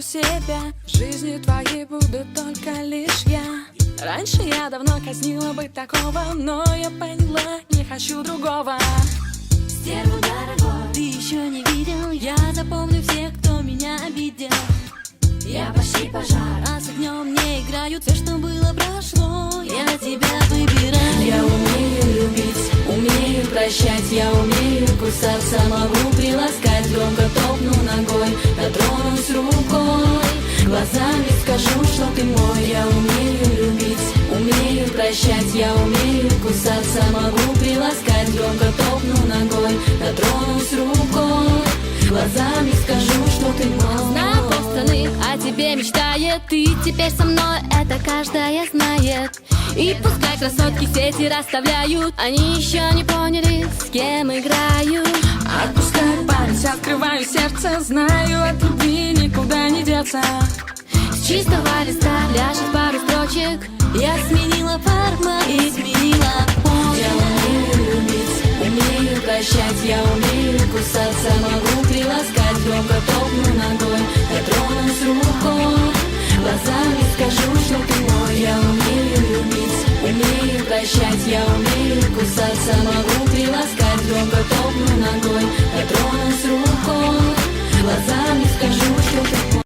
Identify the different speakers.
Speaker 1: себя. Жизнью твоей буду только лишь я. Раньше я давно казнила быть такого, но я поняла, не хочу другого.
Speaker 2: Стерву дорогой, ты еще не видел. Я запомню всех, кто меня обидел. Я почти пожар, а с огнем не играют. Все, что было, прошло, я тебя выбираю.
Speaker 1: Я умею любить, умею прощать. Я умею кусаться, могу приласкать. Громко топну ногой, дотронусь рукой. Глазами скажу, что ты мой. Я умею любить, умею прощать. Я умею кусаться, могу приласкать. Громко топну ногой, дотронусь рукой. Глазами скажу, что ты мой.
Speaker 2: Знаю, полстраны о тебе мечтает. Ты теперь со мной, это каждая знает. И пускай красотки сети расставляют, они еще не поняли, с кем играют.
Speaker 1: Отпускаю память, открываю сердце. Знаю, от любви никуда не деться.
Speaker 2: С чистого листа ляжет пару строчек. Я сменила формат и сменила пол.
Speaker 1: Я умею любить, умею прощать. Я умею кусаться, могу приласкать. Громко топну ногой, дотронусь рукой. Глазами скажу, что ты мой. Я умею любить, умею прощать. Я умею кусаться, могу приласкать.